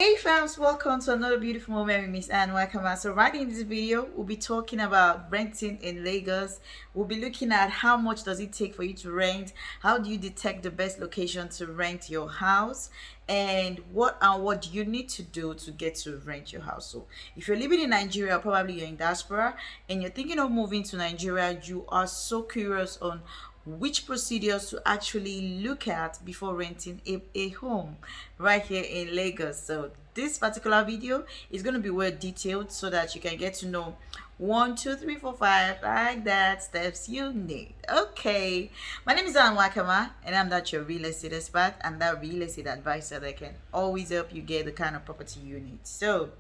Hey fams, welcome to another beautiful moment with Miss Anne. Welcome. So right in this video, we'll be talking about renting in Lagos. We'll be looking at how much does it take for you to rent, how do you detect the best location to rent your house, and what do you need to do to get to rent your house. So if you're living in Nigeria, probably you're in diaspora and you're thinking of moving to Nigeria, you are so curious on which procedures to actually look at before renting a home right here in Lagos. So this particular video is going to be well detailed so that you can get to know one, two, three, four, five, like that steps you need. Okay, my name is Ann Wakama and I'm that your real estate expert and that real estate advisor that can always help you get the kind of property you need. So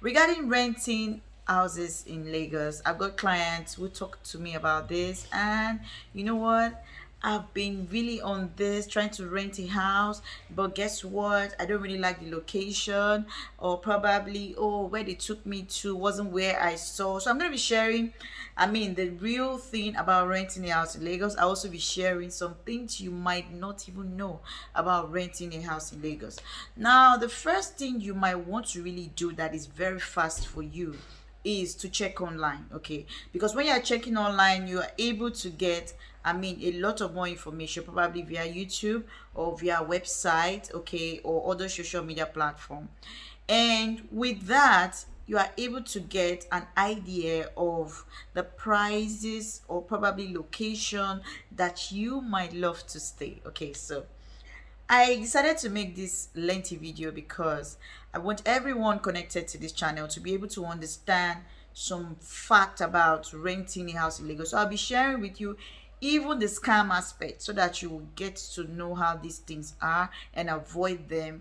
regarding renting houses in Lagos, I've got clients who talk to me about this, and you know what? I've been really on this trying to rent a house, but guess what? I don't really like the location, or probably, oh, where they took me to wasn't where I saw. So I'm going to be sharing, the real thing about renting a house in Lagos. I'll also be sharing some things you might not even know about renting a house in Lagos. Now, the first thing you might want to really do that is very fast for you is to check online, okay? Because when you're checking online, you are able to get a lot of more information, probably via YouTube or via website, okay, or other social media platform. And with that, you are able to get an idea of the prices or probably location that you might love to stay. Okay, so I decided to make this lengthy video because I want everyone connected to this channel to be able to understand some fact about renting a house in Lagos. So I'll be sharing with you even the scam aspect so that you will get to know how these things are and avoid them,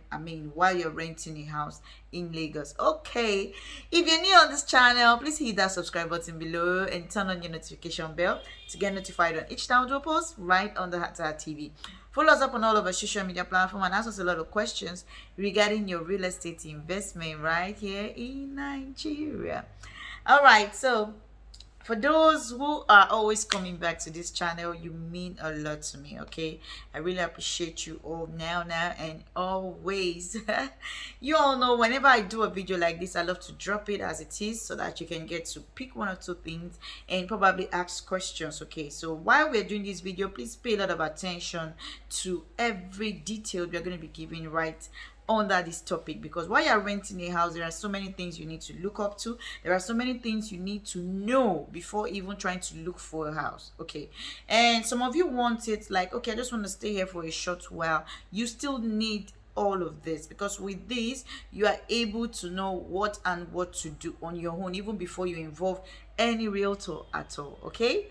while you're renting a house in Lagos. Okay, if you're new on this channel, please hit that subscribe button below and turn on your notification bell to get notified on each time we post right on the Hatta TV. Follow us up on all of our social media platforms and ask us a lot of questions regarding your real estate investment right here in Nigeria. All right, so for those who are always coming back to this channel, you mean a lot to me. Okay, I really appreciate you all now and always. You all know whenever I do a video like this, I love to drop it as it is so that you can get to pick one or two things and probably ask questions. Okay, so while we're doing this video, please pay a lot of attention to every detail we're going to be giving right under this topic, because while you're renting a house, there are so many things you need to look up to. There are so many things you need to know before even trying to look for a house. Okay, and some of you want it like, okay, I just want to stay here for a short while. You still need all of this, because with this you are able to know what to do on your own even before you involve any realtor at all. Okay,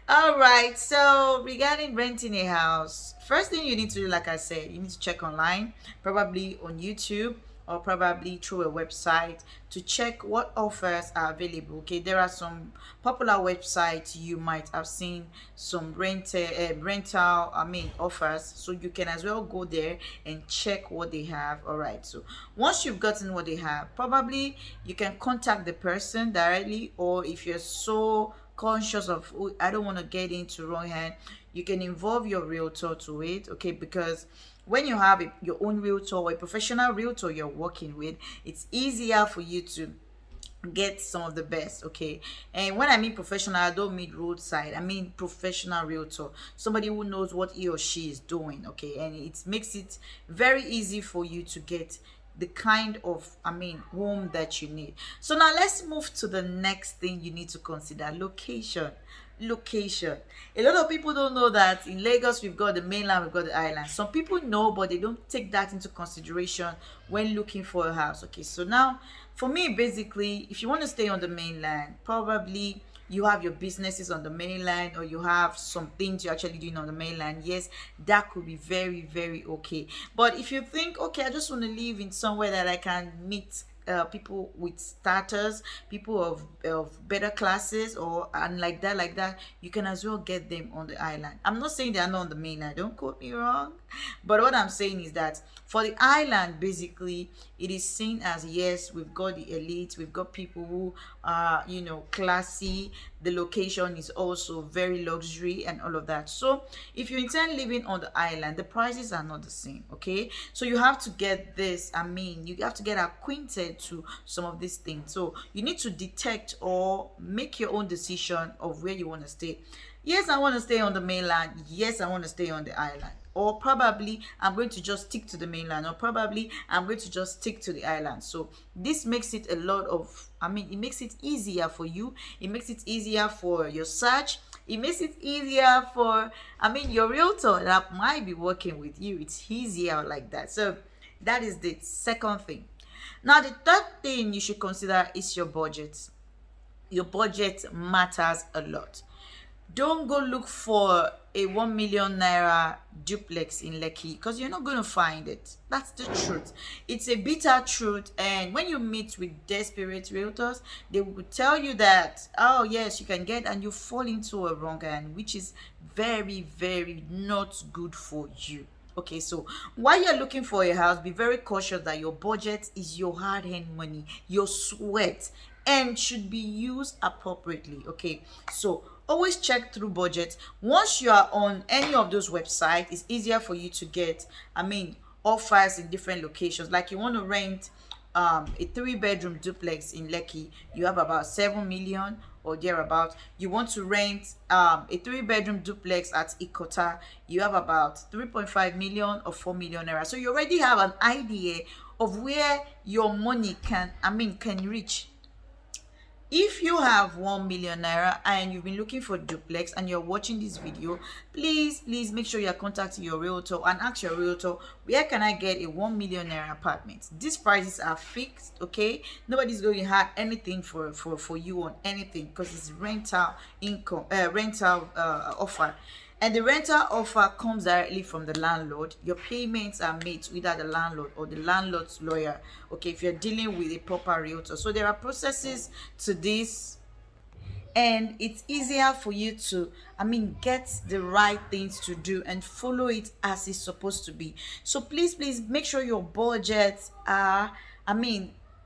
all right, so regarding renting a house, first thing you need to do, like I said, you need to check online, probably on YouTube or probably through a website, to check what offers are available. Okay, there are some popular websites you might have seen some rental offers, so you can as well go there and check what they have. All right, so once you've gotten what they have, probably you can contact the person directly, or if you're so conscious of, "Oh, I don't want to get into wrong hand," you can involve your realtor to it. Okay, because when you have your own realtor or a professional realtor you're working with, it's easier for you to get some of the best. Okay, and when I mean professional, I don't mean roadside, I mean professional realtor, somebody who knows what he or she is doing. Okay, and it makes it very easy for you to get the kind of home that you need. So now let's move to the next thing you need to consider: location. A lot of people don't know that in Lagos we've got the mainland, we've got the island. Some people know, but they don't take that into consideration when looking for a house. Okay, so now for me, basically, if you want to stay on the mainland, probably you have your businesses on the mainland, or you have some things you're actually doing on the mainland. Yes, that could be very, very okay. But if you think, okay, I just want to live in somewhere that I can meet people with status, people of better classes, or and like that, you can as well get them on the island. I'm not saying they are not on the mainland, don't quote me wrong, but what I'm saying is that for the island, basically, it is seen as, yes, we've got the elite, we've got people who are, classy. The location is also very luxury and all of that. So if you intend living on the island, the prices are not the same. Okay, so you have to get this, you have to get acquainted to some of these things. So you need to detect or make your own decision of where you want to stay. Yes, I want to stay on the mainland. Yes, I want to stay on the island. Or probably I'm going to just stick to the mainland, or probably I'm going to just stick to the island. So this makes it a lot of, it makes it easier for you. It makes it easier for your search. It makes it easier for, your realtor that might be working with you. It's easier like that. So that is the second thing. Now, the third thing you should consider is your budget. Your budget matters a lot. Don't go look for a 1 million naira duplex in Lekki, because you're not going to find it. That's the truth. It's a bitter truth. And when you meet with desperate realtors, they will tell you that, oh yes, you can get, and you fall into a wrong end, which is very, very not good for you. Okay, so while you're looking for a house, be very cautious that your budget is your hard-earned money, your sweat, and should be used appropriately. Okay, so always check through budget. Once you are on any of those websites, it's easier for you to get, offers in different locations. Like you want to rent a 3-bedroom duplex in Lekki, you have about 7 million or thereabout. You want to rent a 3-bedroom duplex at Ikota, you have about 3.5 million or 4 million naira. So you already have an idea of where your money can reach. If you have 1 million naira and you've been looking for duplex and you're watching this video, please make sure you're contacting your realtor and ask your realtor, where can I get a 1 million naira apartment? These prices are fixed. Okay, nobody's going to have anything for you on anything, because it's rental income, rental offer. And the rental offer comes directly from the landlord. Your payments are made to either the landlord or the landlord's lawyer. Okay, if you're dealing with a proper realtor. So there are processes to this, and it's easier for you to get the right things to do and follow it as it's supposed to be. So please make sure your budgets are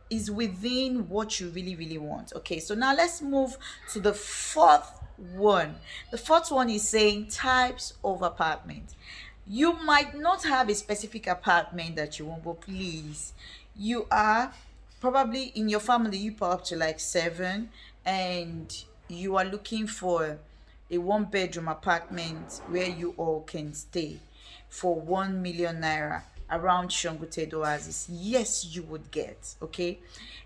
is within what you really want. Okay, so now let's move to the fourth one. The fourth one is saying types of apartment. You might not have a specific apartment that you want, but please, you are probably in your family, you put up to like 7, and you are looking for a 1-bedroom apartment where you all can stay for 1 million naira around Shangote Oasis. Yes, you would get. Okay,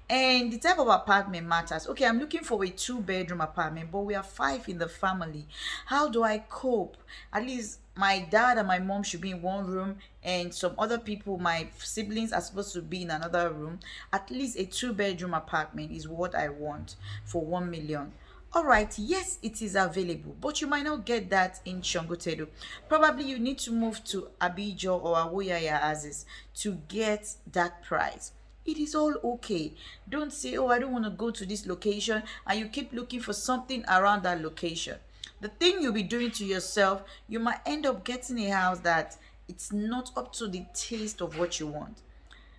and the type of apartment matters. Okay, I'm looking for a 2-bedroom apartment, but we are 5 in the family. How do I cope? At least my dad and my mom should be in one room, and some other people, my siblings, are supposed to be in another room. At least a 2-bedroom apartment is what I want for 1 million. All right, yes, it is available, but you might not get that in Shangotedo. Probably you need to move to Abijo or Awoyaya Azis to get that price. It is all okay. Don't say, oh, I don't want to go to this location, and you keep looking for something around that location. The thing you'll be doing to yourself, you might end up getting a house that it's not up to the taste of what you want.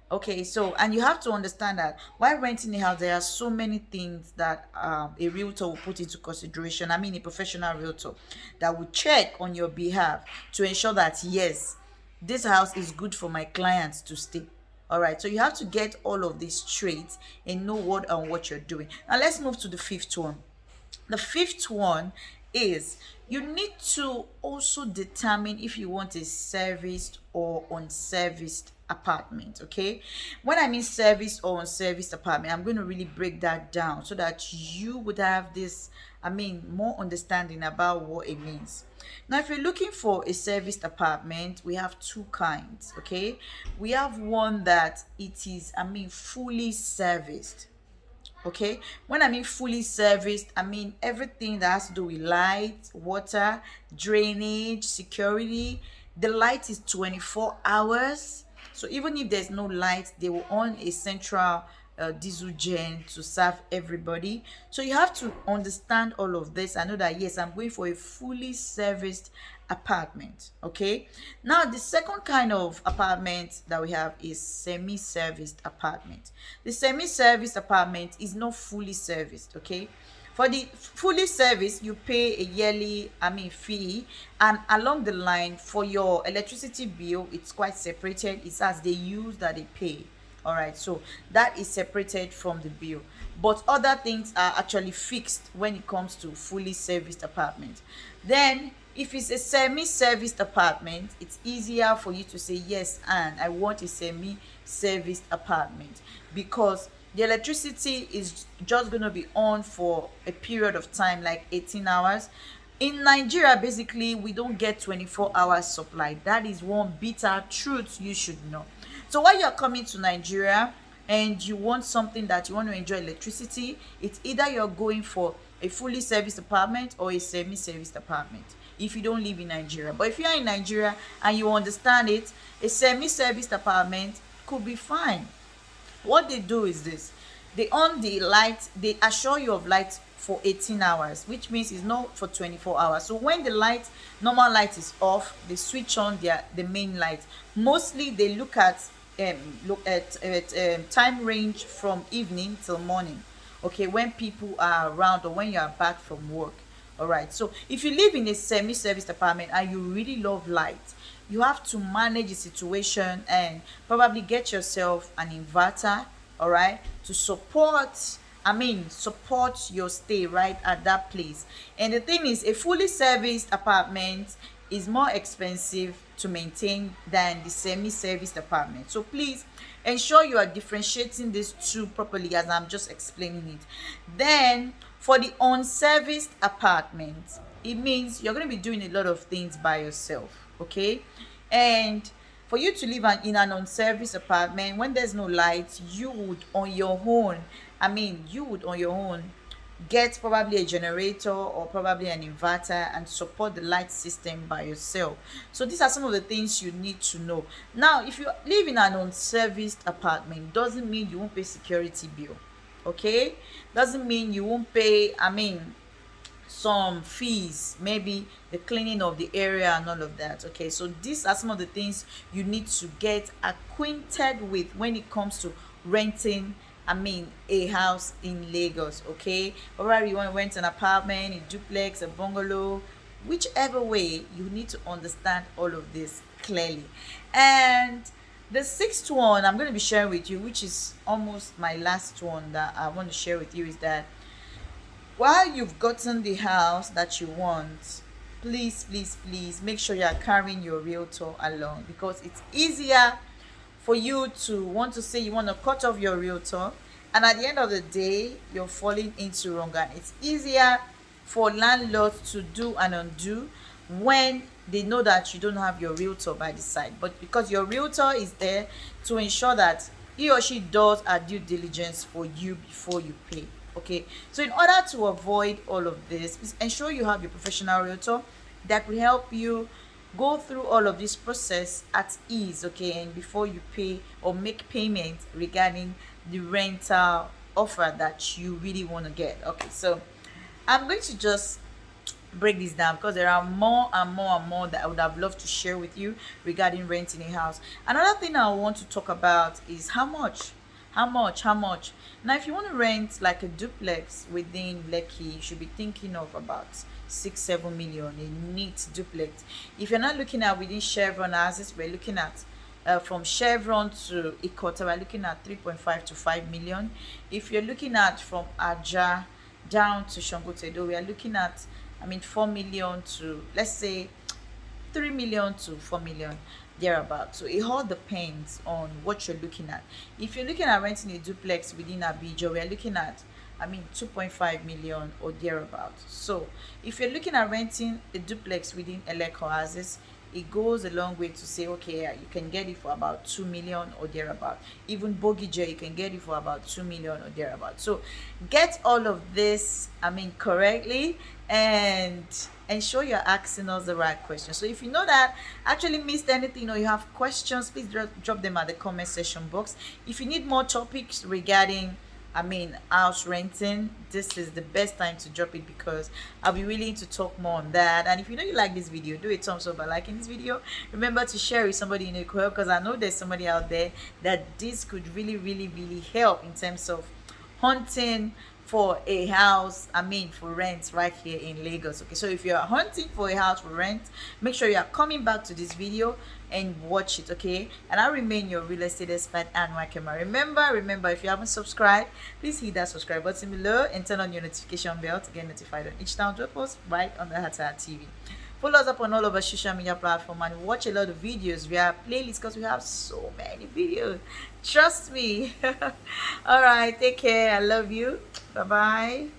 Okay, so, and you have to understand that while renting a house, there are so many things that a realtor will put into consideration. A professional realtor that will check on your behalf to ensure that, yes, this house is good for my clients to stay. All right, so you have to get all of this straight and know what you're doing. Now let's move to the fifth one. The fifth one is you need to also determine if you want a serviced or unserviced apartment. Okay, when I mean serviced or unserviced apartment, I'm going to really break that down so that you would have this more understanding about what it means. Now, if you're looking for a serviced apartment, we have two kinds. Okay, we have one that it is fully serviced. Okay, when I mean fully serviced, everything that has to do with light, water, drainage, security. The light is 24 hours, so even if there's no light, they will on a central diesel gen to serve everybody. So you have to understand all of this. I know that, yes, I'm going for a fully serviced apartment. Okay, now the second kind of apartment that we have is semi-serviced apartment. The semi-serviced apartment is not fully serviced. Okay, for the fully serviced, you pay a yearly, fee, and along the line for your electricity bill, it's quite separated. It's as they use that they pay. All right, so that is separated from the bill, but other things are actually fixed when it comes to fully serviced apartment. Then if it's a semi-serviced apartment, it's easier for you to say yes, and I want a semi-serviced apartment, because the electricity is just going to be on for a period of time like 18 hours. In Nigeria, basically, we don't get 24 hours supply. That is one bitter truth you should know. So while you're coming to Nigeria and you want something that you want to enjoy electricity, it's either you're going for a fully serviced apartment or a semi-serviced apartment if you don't live in Nigeria. But if you're in Nigeria and you understand it, a semi-serviced apartment could be fine. What they do is this: they on the light, they assure you of light for 18 hours, which means it's not for 24 hours. So when the light, normal light, is off, they switch on the main light. Mostly they look at time range from evening till morning, okay, when people are around or when you are back from work. All right, so if you live in a semi-serviced apartment and you really love light, you have to manage the situation and probably get yourself an inverter, all right, to support your stay right at that place. And the thing is, a fully serviced apartment is more expensive to maintain than the semi-serviced apartment. So please ensure you are differentiating these two properly as I'm just explaining it. Then for the unserviced apartment, it means you're going to be doing a lot of things by yourself. Okay, and for you to live in an unserviced apartment, when there's no light, you would on your own, get probably a generator or probably an inverter and support the light system by yourself. So these are some of the things you need to know. Now, if you live in an unserviced apartment, doesn't mean you won't pay security bill. Okay, doesn't mean you won't pay some fees, maybe the cleaning of the area and all of that. Okay, so these are some of the things you need to get acquainted with when it comes to renting a house in Lagos. Okay, whether you want to rent an apartment, a duplex, a bungalow, whichever way, you need to understand all of this clearly. And the sixth one I'm going to be sharing with you, which is almost my last one that I want to share with you, is that while you've gotten the house that you want, please make sure you are carrying your realtor along, because it's easier for you to want to say you want to cut off your realtor, and at the end of the day you're falling into wrong. And it's easier for landlords to do and undo when they know that you don't have your realtor by the side, but because your realtor is there to ensure that he or she does a due diligence for you before you pay. Okay, so in order to avoid all of this, please ensure you have a professional realtor that will help you go through all of this process at ease. Okay, and before you pay or make payment regarding the rental offer that you really want to get. Okay, so I'm going to just break this down because there are more and more and more that I would have loved to share with you regarding renting a house. Another thing I want to talk about is how much. Now, if you want to rent like a duplex within Lekki, you should be thinking of about 6-7 million, a neat duplex. If you're not looking at within Chevron houses, we're looking at from Chevron to Ikota, we're looking at 3.5 to 5 million. If you're looking at from Aja down to Shangotedo, we are looking at 4 million to, let's say, 3 million to 4 million, thereabout. So it all depends on what you're looking at. If you're looking at renting a duplex within Abuja, we're looking at 2.5 million or thereabout. So if you're looking at renting a duplex within Eleko houses, it goes a long way to say, okay, you can get it for about 2 million or thereabout. Even Bogije, you can get it for about 2 million or thereabout. So get all of this correctly, and ensure you're asking us the right questions. So if you know that actually missed anything or you have questions, please drop them at the comment section box. If you need more topics regarding house renting, this is the best time to drop it, because I'll be willing to talk more on that. And if you know you like this video, do a thumbs up by liking this video. Remember to share with somebody you know could help, because I know there's somebody out there that this could really, really, really help in terms of hunting for a house, for rent right here in Lagos. Okay, so if you're hunting for a house for rent, make sure you are coming back to this video and watch it. Okay, and I remain your real estate expert, Anne Wakema. Remember, if you haven't subscribed, please hit that subscribe button below and turn on your notification bell to get notified on each time we post right on the Hatter TV. Follow us up on all of our social media platforms and watch a lot of videos via playlists, because we have so many videos. Trust me. All right, take care. I love you. Bye bye.